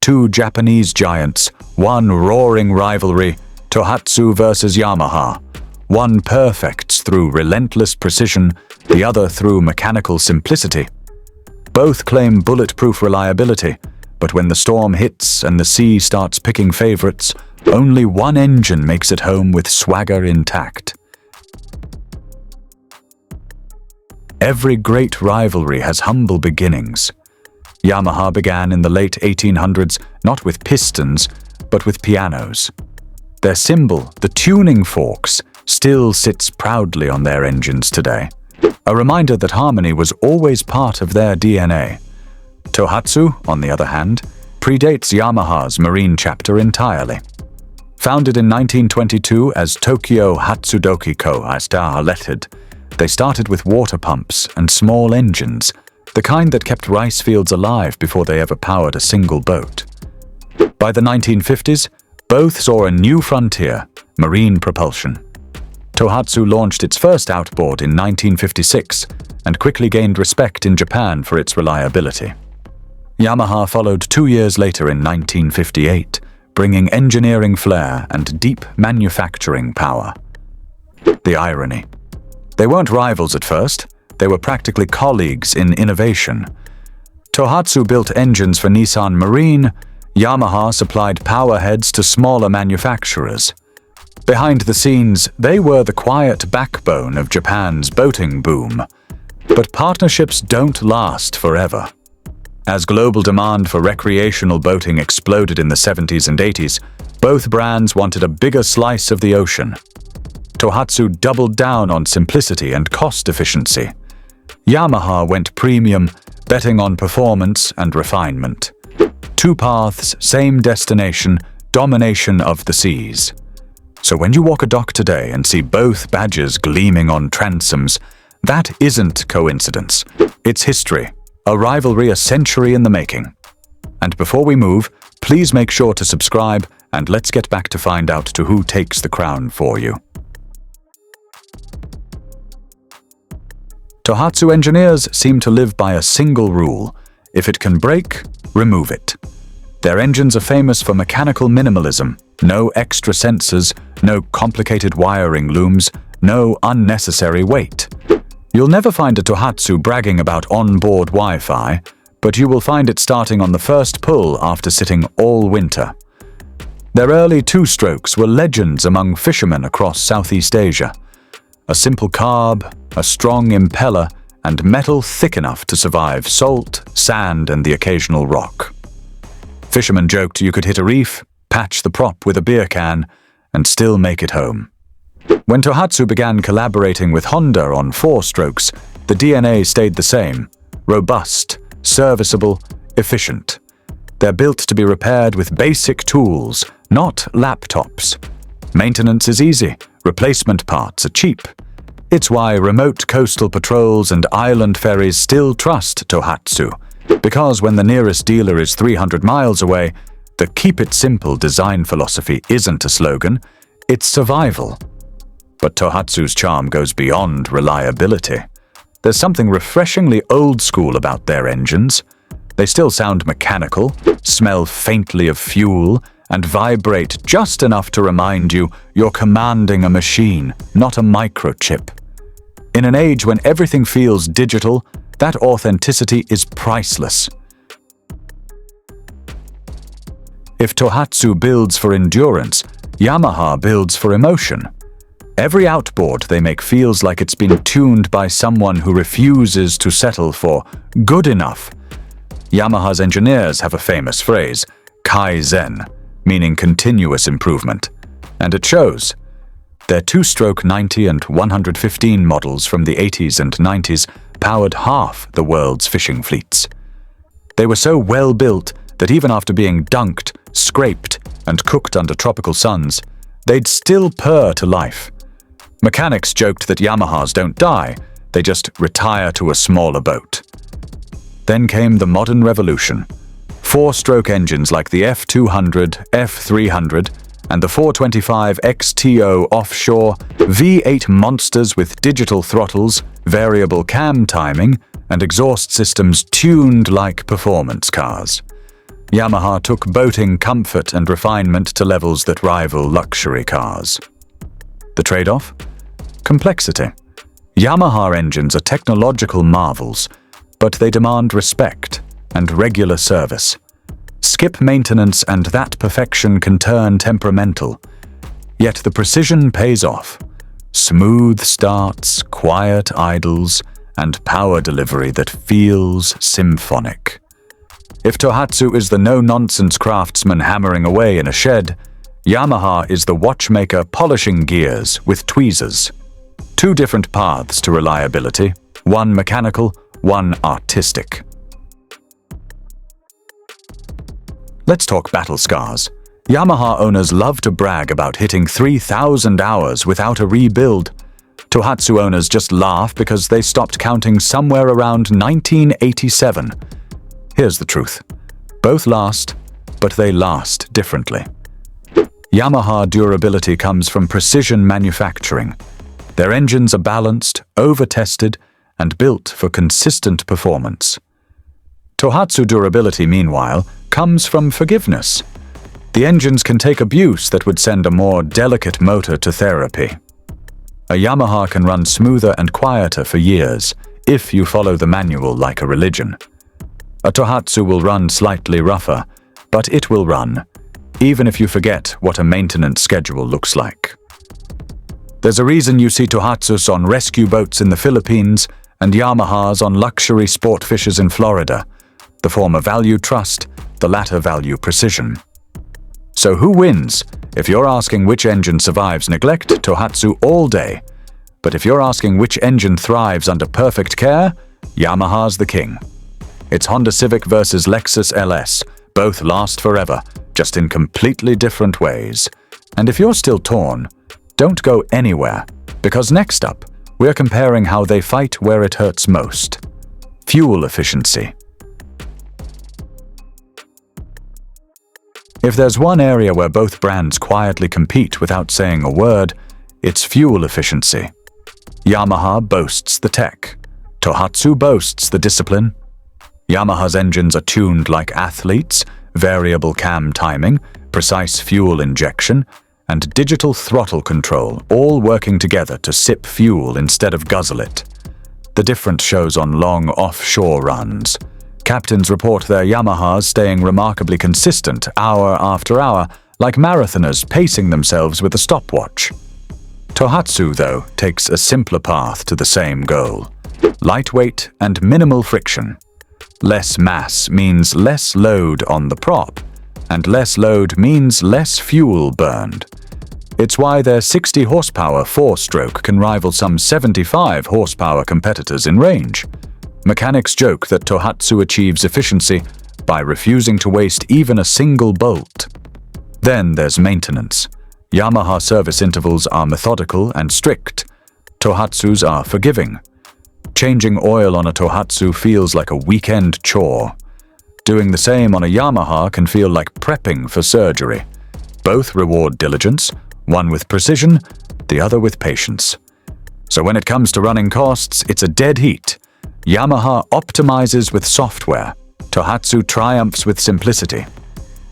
two Japanese giants, one roaring rivalry, Tohatsu versus Yamaha. One perfects through relentless precision, the other through mechanical simplicity. Both claim bulletproof reliability, but when the storm hits and the sea starts picking favorites, only one engine makes it home with swagger intact. Every great rivalry has humble beginnings. Yamaha began in the late 1800s not with pistons, but with pianos. Their symbol, the tuning forks, still sits proudly on their engines today, a reminder that harmony was always part of their DNA. Tohatsu, on the other hand, predates Yamaha's marine chapter entirely. Founded in 1922 as Tokyo Hatsudoki Co. Limited, they started with water pumps and small engines, the kind that kept rice fields alive before they ever powered a single boat. By the 1950s, both saw a new frontier, marine propulsion. Tohatsu launched its first outboard in 1956 and quickly gained respect in Japan for its reliability. Yamaha followed 2 years later in 1958, bringing engineering flair and deep manufacturing power. The irony. They weren't rivals at first, they were practically colleagues in innovation. Tohatsu built engines for Nissan Marine, Yamaha supplied powerheads to smaller manufacturers. Behind the scenes, they were the quiet backbone of Japan's boating boom. But partnerships don't last forever. As global demand for recreational boating exploded in the 70s and 80s, both brands wanted a bigger slice of the ocean. Tohatsu doubled down on simplicity and cost efficiency. Yamaha went premium, betting on performance and refinement. Two paths, same destination, domination of the seas. So when you walk a dock today and see both badges gleaming on transoms, that isn't coincidence. It's history, a rivalry a century in the making. And before we move, please make sure to subscribe and let's get back to find out to who takes the crown for you. Tohatsu engineers seem to live by a single rule: if it can break, remove it. Their engines are famous for mechanical minimalism, no extra sensors, no complicated wiring looms, no unnecessary weight. You'll never find a Tohatsu bragging about onboard Wi-Fi, but you will find it starting on the first pull after sitting all winter. Their early two-strokes were legends among fishermen across Southeast Asia. A simple carb, a strong impeller, and metal thick enough to survive salt, sand, and the occasional rock. Fishermen joked you could hit a reef, patch the prop with a beer can, and still make it home. When Tohatsu began collaborating with Honda on four-strokes, the DNA stayed the same: robust, serviceable, efficient. They're built to be repaired with basic tools, not laptops. Maintenance is easy, replacement parts are cheap. It's why remote coastal patrols and island ferries still trust Tohatsu, because when the nearest dealer is 300 miles away, the keep it simple design philosophy isn't a slogan, it's survival. But Tohatsu's charm goes beyond reliability. There's something refreshingly old school about their engines. They still sound mechanical, smell faintly of fuel, and vibrate just enough to remind you you're commanding a machine, not a microchip. In an age when everything feels digital, that authenticity is priceless. If Tohatsu builds for endurance, Yamaha builds for emotion. Every outboard they make feels like it's been tuned by someone who refuses to settle for good enough. Yamaha's engineers have a famous phrase, Kaizen, meaning continuous improvement, and it shows. Their two-stroke 90 and 115 models from the 80s and 90s powered half the world's fishing fleets. They were so well built that even after being dunked, scraped, and cooked under tropical suns, they'd still purr to life. Mechanics joked that Yamahas don't die, they just retire to a smaller boat. Then came the modern revolution. Four-stroke engines like the F200, F300, and the 425 XTO offshore, V8 monsters with digital throttles, variable cam timing, and exhaust systems tuned like performance cars. Yamaha took boating comfort and refinement to levels that rival luxury cars. The trade-off? Complexity. Yamaha engines are technological marvels, but they demand respect and regular service. Skip maintenance and that perfection can turn temperamental. Yet the precision pays off. Smooth starts, quiet idles, and power delivery that feels symphonic. If Tohatsu is the no-nonsense craftsman hammering away in a shed, Yamaha is the watchmaker polishing gears with tweezers. Two different paths to reliability, one mechanical, one artistic. Let's talk battle scars. Yamaha owners love to brag about hitting 3,000 hours without a rebuild. Tohatsu owners just laugh because they stopped counting somewhere around 1987. Here's the truth. Both last, but they last differently. Yamaha durability comes from precision manufacturing. Their engines are balanced, over-tested, and built for consistent performance. Tohatsu durability, meanwhile, comes from forgiveness. The engines can take abuse that would send a more delicate motor to therapy. A Yamaha can run smoother and quieter for years, if you follow the manual like a religion. A Tohatsu will run slightly rougher, but it will run, even if you forget what a maintenance schedule looks like. There's a reason you see Tohatsus on rescue boats in the Philippines and Yamahas on luxury sport fishers in Florida. The former value trust, the latter value precision. So who wins? If you're asking which engine survives neglect, Tohatsu all day. But if you're asking which engine thrives under perfect care, Yamaha's the king. It's Honda Civic versus Lexus LS. Both last forever, just in completely different ways. And if you're still torn, don't go anywhere, because next up, we're comparing how they fight where it hurts most. Fuel efficiency. If there's one area where both brands quietly compete without saying a word, it's fuel efficiency. Yamaha boasts the tech. Tohatsu boasts the discipline. Yamaha's engines are tuned like athletes, variable cam timing, precise fuel injection, and digital throttle control, all working together to sip fuel instead of guzzle it. The difference shows on long offshore runs. Captains report their Yamahas staying remarkably consistent hour after hour, like marathoners pacing themselves with a stopwatch. Tohatsu, though, takes a simpler path to the same goal. Lightweight and minimal friction. Less mass means less load on the prop, and less load means less fuel burned. It's why their 60 horsepower four-stroke can rival some 75 horsepower competitors in range. Mechanics joke that Tohatsu achieves efficiency by refusing to waste even a single bolt. Then there's maintenance. Yamaha service intervals are methodical and strict. Tohatsu's are forgiving. Changing oil on a Tohatsu feels like a weekend chore. Doing the same on a Yamaha can feel like prepping for surgery. Both reward diligence, one with precision, the other with patience. So when it comes to running costs, it's a dead heat. Yamaha optimizes with software. Tohatsu triumphs with simplicity.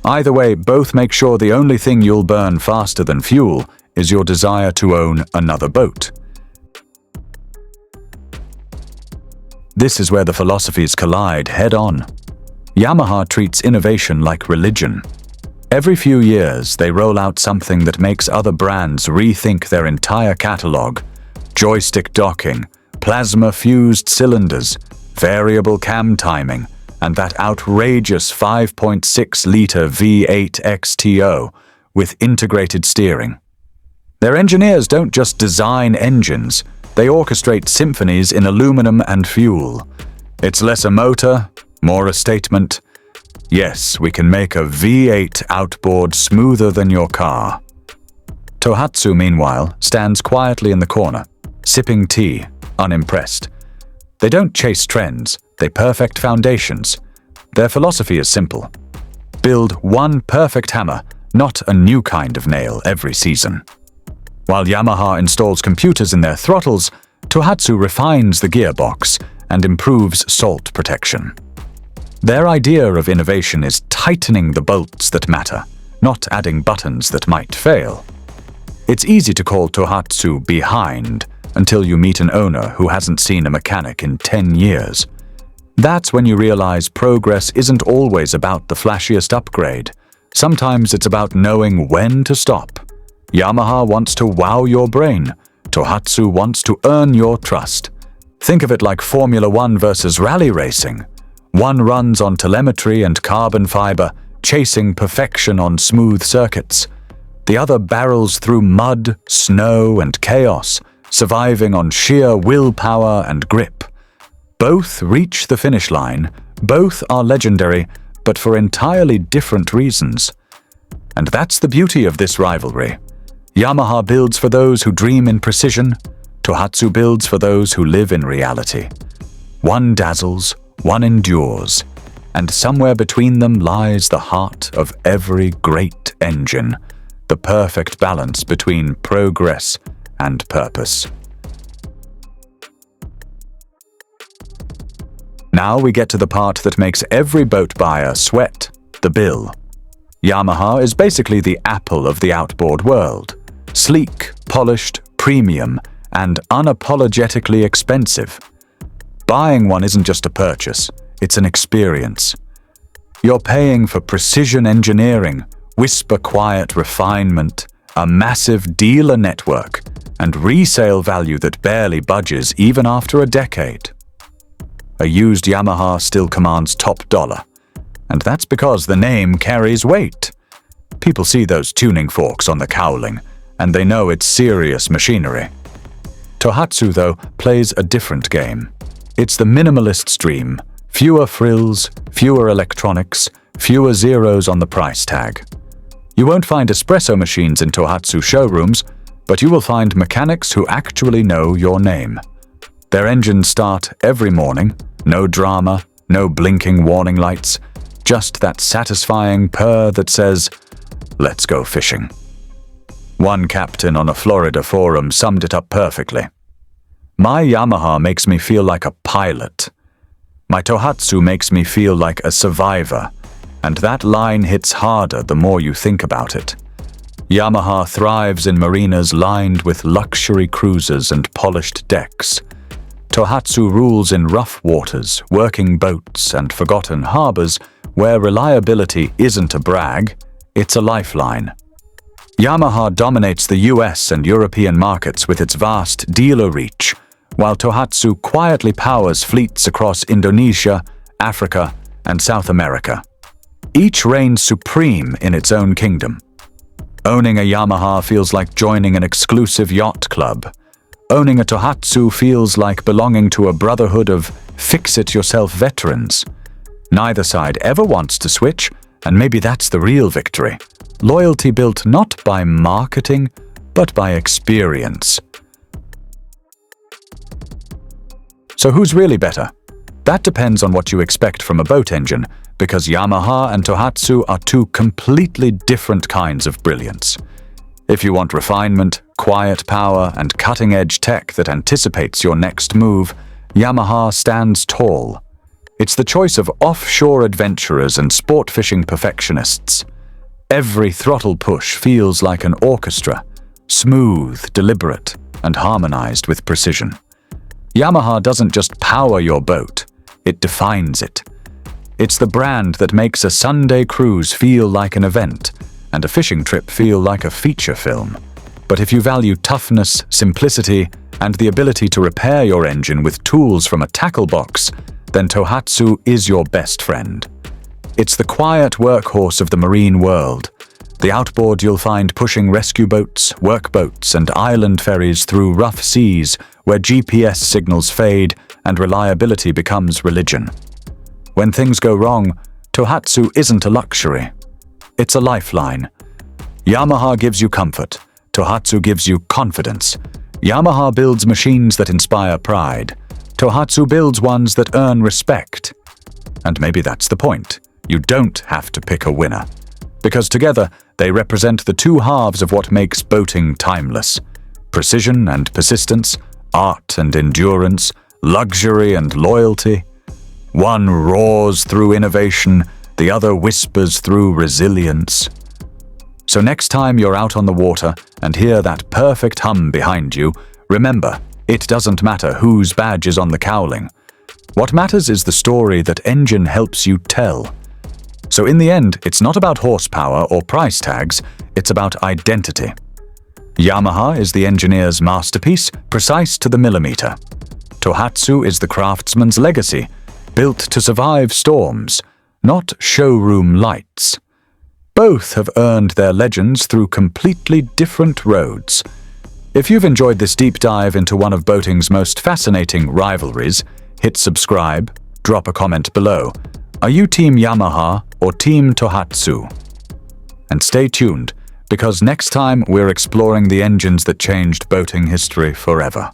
Either way, both make sure the only thing you'll burn faster than fuel is your desire to own another boat. This is where the philosophies collide head-on. Yamaha treats innovation like religion. Every few years, they roll out something that makes other brands rethink their entire catalog. Joystick docking, plasma-fused cylinders, variable cam timing, and that outrageous 5.6-liter V8 XTO with integrated steering. Their engineers don't just design engines, they orchestrate symphonies in aluminum and fuel. It's less a motor, more a statement. Yes, we can make a V8 outboard smoother than your car. Tohatsu, meanwhile, stands quietly in the corner, sipping tea, unimpressed. They don't chase trends, they perfect foundations. Their philosophy is simple. Build one perfect hammer, not a new kind of nail every season. While Yamaha installs computers in their throttles, Tohatsu refines the gearbox and improves salt protection. Their idea of innovation is tightening the bolts that matter, not adding buttons that might fail. It's easy to call Tohatsu behind until you meet an owner who hasn't seen a mechanic in 10 years. That's when you realize progress isn't always about the flashiest upgrade. Sometimes it's about knowing when to stop. Yamaha wants to wow your brain. Tohatsu wants to earn your trust. Think of it like Formula One versus rally racing. One runs on telemetry and carbon fiber, chasing perfection on smooth circuits. The other barrels through mud, snow, and chaos, surviving on sheer willpower and grip. Both reach the finish line, both are legendary, but for entirely different reasons. And that's the beauty of this rivalry. Yamaha builds for those who dream in precision, Tohatsu builds for those who live in reality. One dazzles, one endures, and somewhere between them lies the heart of every great engine, the perfect balance between progress and purpose. Now we get to the part that makes every boat buyer sweat, the bill. Yamaha is basically the Apple of the outboard world. Sleek, polished, premium, and unapologetically expensive. Buying one isn't just a purchase, it's an experience. You're paying for precision engineering, whisper-quiet refinement, a massive dealer network, and resale value that barely budges even after a decade. A used Yamaha still commands top dollar, and that's because the name carries weight. People see those tuning forks on the cowling, and they know it's serious machinery. Tohatsu, though, plays a different game. It's the minimalist's dream. Fewer frills, fewer electronics, fewer zeros on the price tag. You won't find espresso machines in Tohatsu showrooms, but you will find mechanics who actually know your name. Their engines start every morning, no drama, no blinking warning lights, just that satisfying purr that says, "Let's go fishing." One captain on a Florida forum summed it up perfectly. "My Yamaha makes me feel like a pilot. My Tohatsu makes me feel like a survivor," and that line hits harder the more you think about it. Yamaha thrives in marinas lined with luxury cruisers and polished decks. Tohatsu rules in rough waters, working boats, and forgotten harbors where reliability isn't a brag, it's a lifeline. Yamaha dominates the US and European markets with its vast dealer reach, while Tohatsu quietly powers fleets across Indonesia, Africa, and South America. Each reigns supreme in its own kingdom. Owning a Yamaha feels like joining an exclusive yacht club. Owning a Tohatsu feels like belonging to a brotherhood of fix-it-yourself veterans. Neither side ever wants to switch, and maybe that's the real victory. Loyalty built not by marketing, but by experience. So who's really better? That depends on what you expect from a boat engine, because Yamaha and Tohatsu are two completely different kinds of brilliance. If you want refinement, quiet power, and cutting-edge tech that anticipates your next move, Yamaha stands tall. It's the choice of offshore adventurers and sport fishing perfectionists. Every throttle push feels like an orchestra, smooth, deliberate, and harmonized with precision. Yamaha doesn't just power your boat, it defines it. It's the brand that makes a Sunday cruise feel like an event, and a fishing trip feel like a feature film. But if you value toughness, simplicity, and the ability to repair your engine with tools from a tackle box, then Tohatsu is your best friend. It's the quiet workhorse of the marine world. The outboard you'll find pushing rescue boats, workboats, and island ferries through rough seas where GPS signals fade and reliability becomes religion. When things go wrong, Tohatsu isn't a luxury. It's a lifeline. Yamaha gives you comfort. Tohatsu gives you confidence. Yamaha builds machines that inspire pride. Tohatsu builds ones that earn respect. And maybe that's the point. You don't have to pick a winner. Because together, they represent the two halves of what makes boating timeless. Precision and persistence, art and endurance, luxury and loyalty. One roars through innovation, the other whispers through resilience. So next time you're out on the water and hear that perfect hum behind you, remember, it doesn't matter whose badge is on the cowling. What matters is the story that engine helps you tell. So in the end, it's not about horsepower or price tags, it's about identity. Yamaha is the engineer's masterpiece, precise to the millimeter. Tohatsu is the craftsman's legacy, built to survive storms, not showroom lights. Both have earned their legends through completely different roads. If you've enjoyed this deep dive into one of boating's most fascinating rivalries, hit subscribe, drop a comment below. Are you Team Yamaha or Team Tohatsu? And stay tuned, because next time we're exploring the engines that changed boating history forever.